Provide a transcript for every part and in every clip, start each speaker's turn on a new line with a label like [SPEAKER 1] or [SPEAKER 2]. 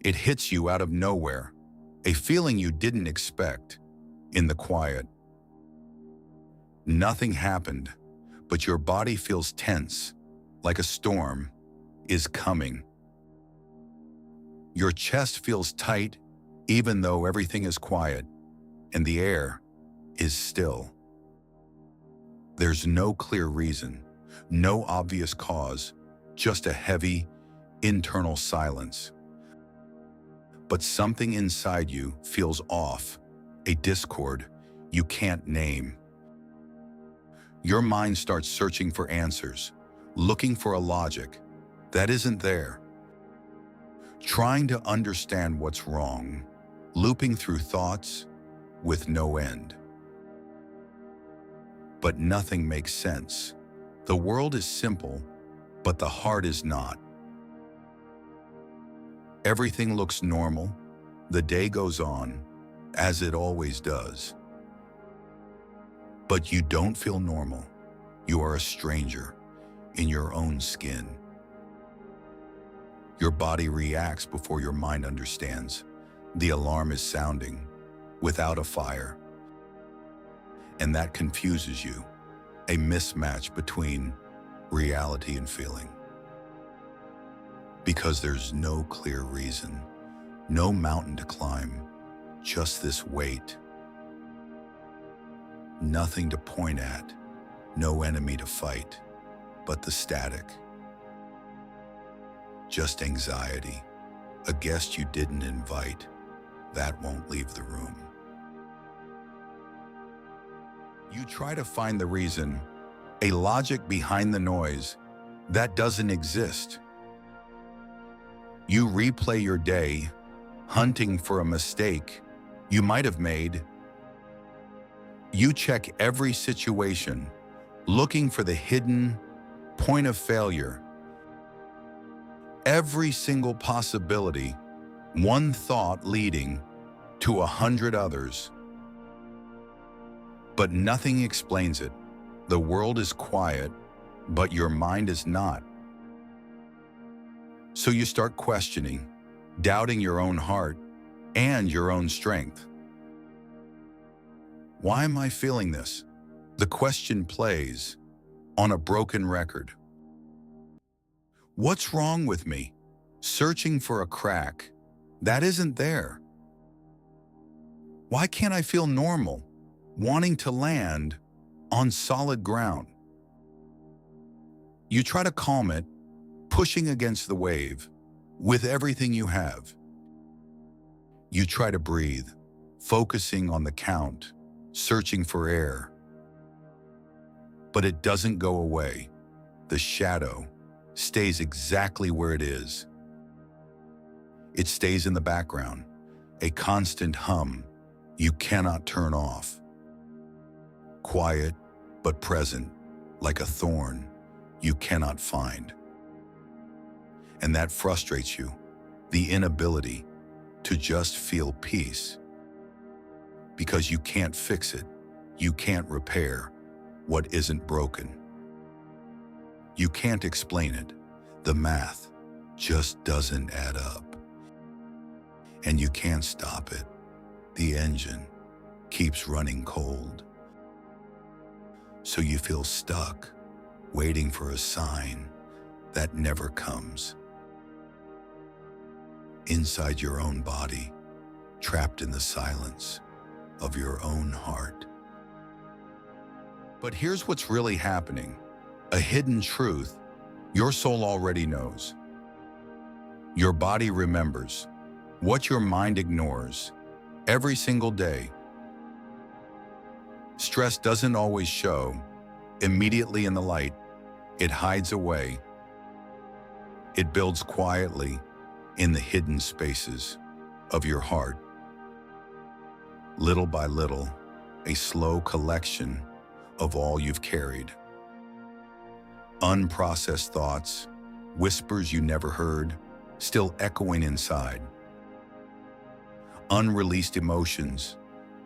[SPEAKER 1] It hits you out of nowhere, a feeling you didn't expect, in the quiet. Nothing happened, but your body feels tense, like a storm is coming. Your chest feels tight, even though everything is quiet, and the air is still. There's no clear reason, no obvious cause, just a heavy, internal silence. But something inside you feels off, a discord you can't name. Your mind starts searching for answers, looking for a logic that isn't there. Trying to understand what's wrong, looping through thoughts with no end. But nothing makes sense. The world is simple, but the heart is not. Everything looks normal. The day goes on, as it always does. But you don't feel normal. You are a stranger in your own skin. Your body reacts before your mind understands. The alarm is sounding without a fire. And that confuses you, a mismatch between reality and feeling. Because there's no clear reason, no mountain to climb, just this weight. Nothing to point at, no enemy to fight, but the static. Just anxiety, a guest you didn't invite, that won't leave the room. You try to find the reason, a logic behind the noise that doesn't exist. You replay your day, hunting for a mistake you might have made. You check every situation, looking for the hidden point of failure. Every single possibility, one thought leading to 100 others. But nothing explains it. The world is quiet, but your mind is not. So you start questioning, doubting your own heart and your own strength. Why am I feeling this? The question plays on a broken record. What's wrong with me? Searching for a crack that isn't there. Why can't I feel normal, wanting to land on solid ground? You try to calm it, pushing against the wave with everything you have. You try to breathe, focusing on the count, searching for air. But it doesn't go away. The shadow stays exactly where it is. It stays in the background, a constant hum you cannot turn off. Quiet, but present, like a thorn you cannot find. And that frustrates you, the inability to just feel peace. Because you can't fix it, you can't repair what isn't broken. You can't explain it, the math just doesn't add up. And you can't stop it, the engine keeps running cold. So you feel stuck, waiting for a sign that never comes. Inside your own body, trapped in the silence of your own heart. But here's what's really happening, a hidden truth your soul already knows. Your body remembers what your mind ignores every single day. Stress doesn't always show immediately in the light. It hides away. It builds quietly in the hidden spaces of your heart. Little by little, a slow collection of all you've carried. Unprocessed thoughts, whispers you never heard, still echoing inside. Unreleased emotions,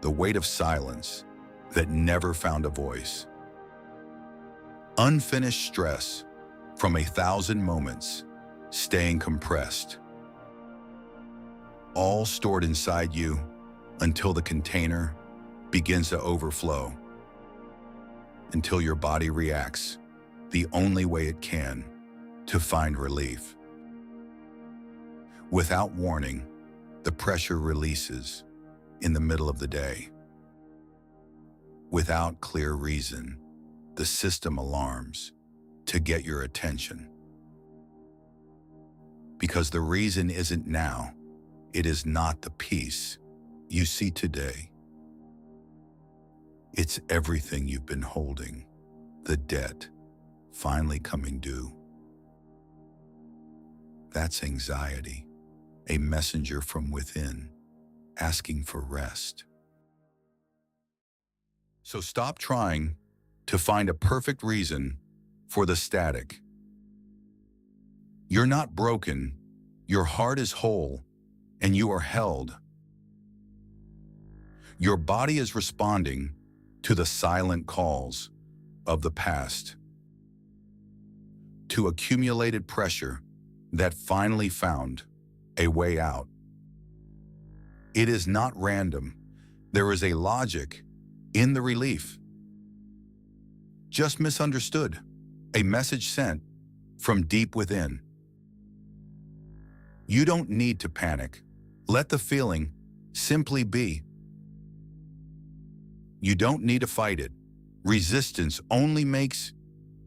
[SPEAKER 1] the weight of silence that never found a voice. Unfinished stress from 1,000 moments, staying compressed. all stored inside you until the container begins to overflow, until your body reacts the only way it can to find relief. Without warning, the pressure releases in the middle of the day. Without clear reason, the system alarms to get your attention. Because the reason isn't now, it is not the peace you see today. It's everything you've been holding, the debt finally coming due. That's anxiety, a messenger from within, asking for rest. So stop trying to find a perfect reason for the static. You're not broken, your heart is whole, and you are held. Your body is responding to the silent calls of the past, to accumulated pressure that finally found a way out. It is not random. There is a logic in the relief. Just misunderstood, a message sent from deep within. You don't need to panic. Let the feeling simply be. You don't need to fight it. Resistance only makes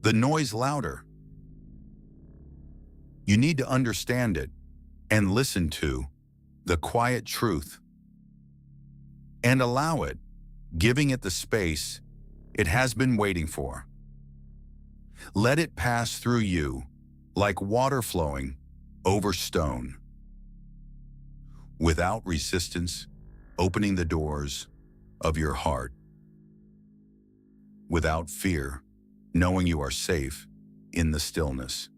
[SPEAKER 1] the noise louder. You need to understand it and listen to the quiet truth and allow it, giving it the space it has been waiting for. Let it pass through you like water flowing over stone. Without resistance, opening the doors of your heart. Without fear, knowing you are safe in the stillness.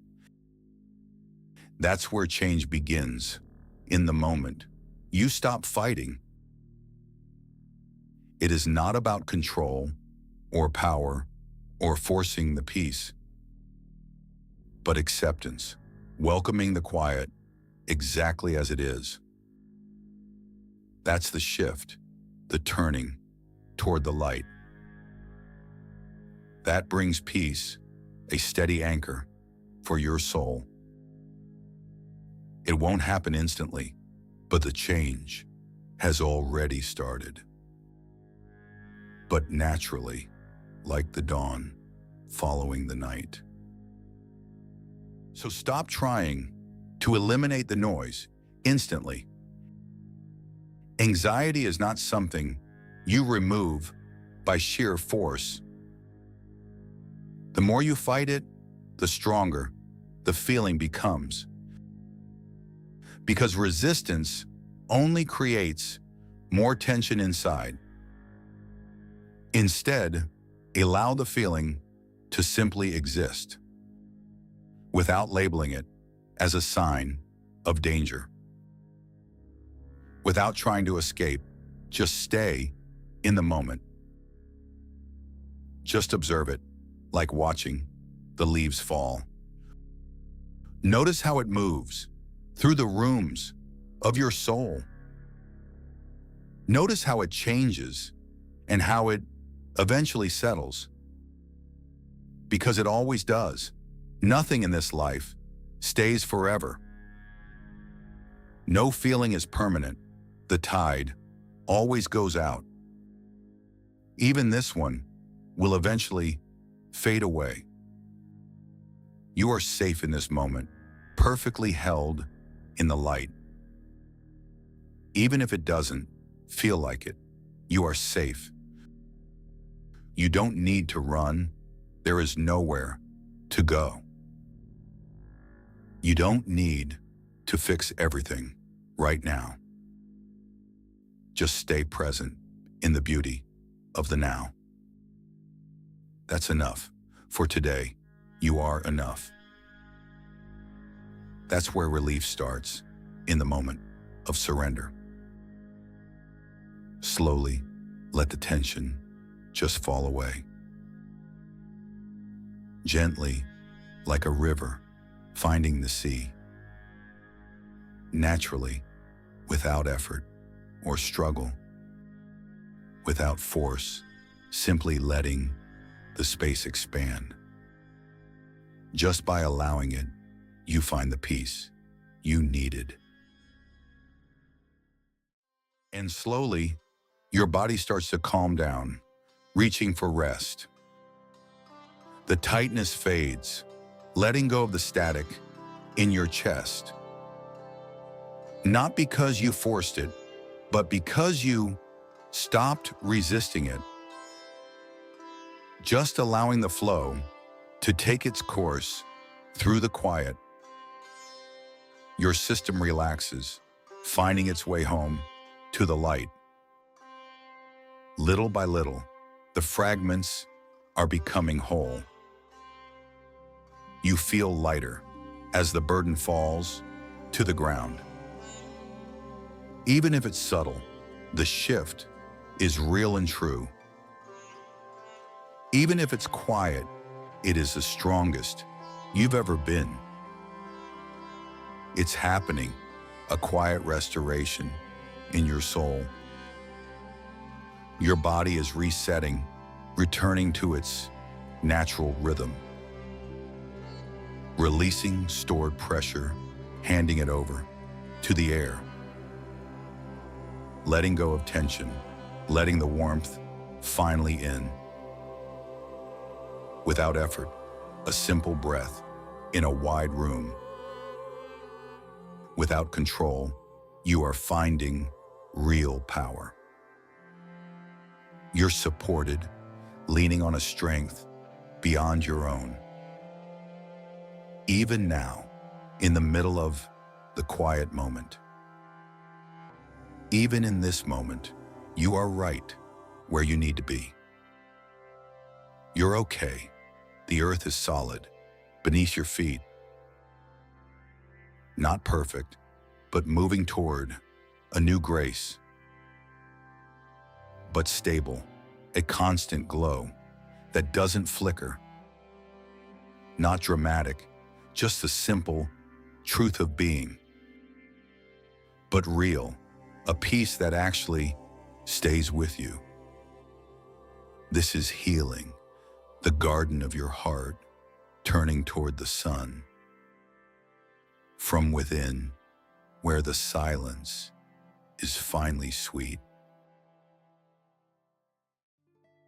[SPEAKER 1] That's where change begins, in the moment. You stop fighting. It is not about control or power or forcing the peace, but acceptance, welcoming the quiet exactly as it is. That's the shift, the turning toward the light. That brings peace, a steady anchor for your soul. It won't happen instantly, but the change has already started. But naturally, like the dawn following the night. So stop trying to eliminate the noise instantly. Anxiety is not something you remove by sheer force. The more you fight it, the stronger the feeling becomes. Because resistance only creates more tension inside. Instead, allow the feeling to simply exist, without labeling it as a sign of danger. Without trying to escape, just stay in the moment. Just observe it, like watching the leaves fall. Notice how it moves through the rooms of your soul. Notice how it changes and how it eventually settles. Because it always does. Nothing in this life stays forever. No feeling is permanent. The tide always goes out. Even this one will eventually fade away. You are safe in this moment, perfectly held in the light. Even if it doesn't feel like it, you are safe. You don't need to run. There is nowhere to go. You don't need to fix everything right now. Just stay present in the beauty of the now. That's enough. For today, you are enough. That's where relief starts, in the moment of surrender. Slowly, let the tension just fall away. Gently, like a river finding the sea. Naturally, without effort or struggle, without force, simply letting the space expand. Just by allowing it, you find the peace you needed. And slowly, your body starts to calm down, reaching for rest. The tightness fades, letting go of the static in your chest. Not because you forced it, but because you stopped resisting it. Just allowing the flow to take its course through the quiet. Your system relaxes, finding its way home to the light. Little by little, the fragments are becoming whole. You feel lighter as the burden falls to the ground. Even if it's subtle, the shift is real and true. Even if it's quiet, it is the strongest you've ever been. It's happening, a quiet restoration in your soul. Your body is resetting, returning to its natural rhythm. Releasing stored pressure, handing it over to the air. Letting go of tension, letting the warmth finally in. Without effort, a simple breath in a wide room. Without control, you are finding real power. You're supported, leaning on a strength beyond your own. Even now, in the middle of the quiet moment. Even in this moment, you are right where you need to be. You're okay. The earth is solid beneath your feet. Not perfect, but moving toward a new grace. But stable, a constant glow that doesn't flicker. Not dramatic, just the simple truth of being. But real, a peace that actually stays with you. This is healing, the garden of your heart turning toward the sun. From within, where the silence is finally sweet.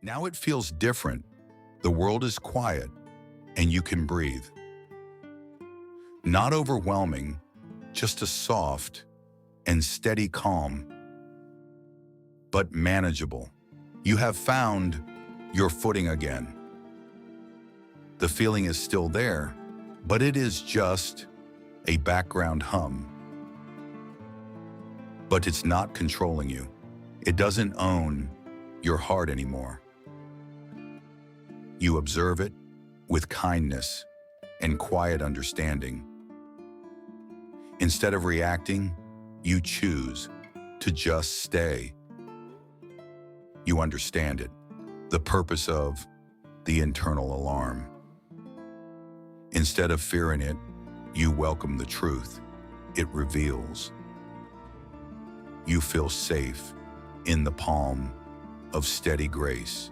[SPEAKER 1] Now it feels different. The world is quiet and you can breathe. Not overwhelming, just a soft and steady calm, but manageable. You have found your footing again. The feeling is still there, but it is just a background hum. But it's not controlling you. It doesn't own your heart anymore. You observe it with kindness and quiet understanding. Instead of reacting, you choose to just stay. You understand it, the purpose of the internal alarm. Instead of fearing it, you welcome the truth it reveals. You feel safe in the palm of steady grace.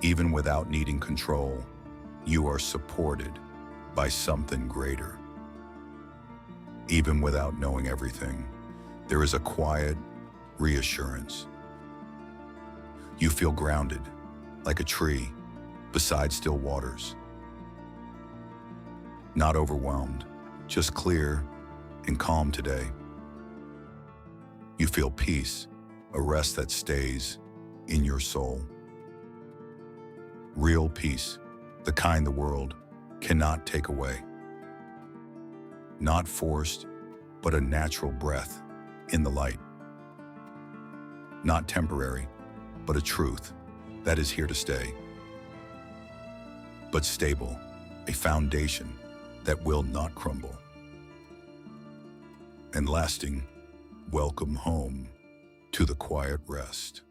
[SPEAKER 1] Even without needing control, you are supported by something greater. Even without knowing everything, there is a quiet reassurance. You feel grounded, like a tree beside still waters. Not overwhelmed, just clear and calm today. You feel peace, a rest that stays in your soul. Real peace, the kind the world cannot take away. Not forced, but a natural breath in the light. Not temporary, but a truth that is here to stay. But stable, a foundation that will not crumble. And lasting, welcome home to the quiet rest.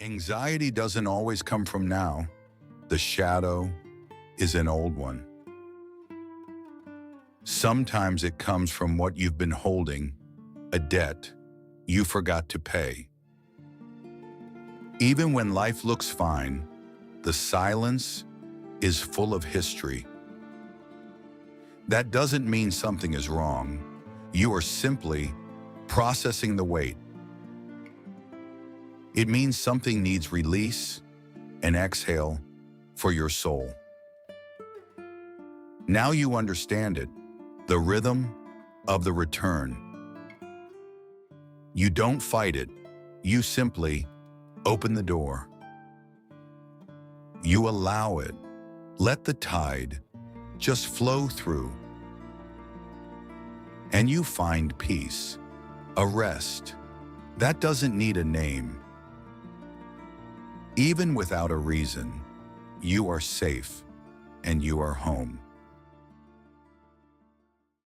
[SPEAKER 1] Anxiety doesn't always come from now. The shadow is an old one. Sometimes it comes from what you've been holding, a debt you forgot to pay. Even when life looks fine, the silence is full of history. That doesn't mean something is wrong. You are simply processing the weight. It means something needs release and exhale for your soul. Now you understand it, the rhythm of the return. You don't fight it, you simply open the door. You allow it. Let the tide just flow through. And you find peace, a rest. That doesn't need a name. Even without a reason, you are safe and you are home.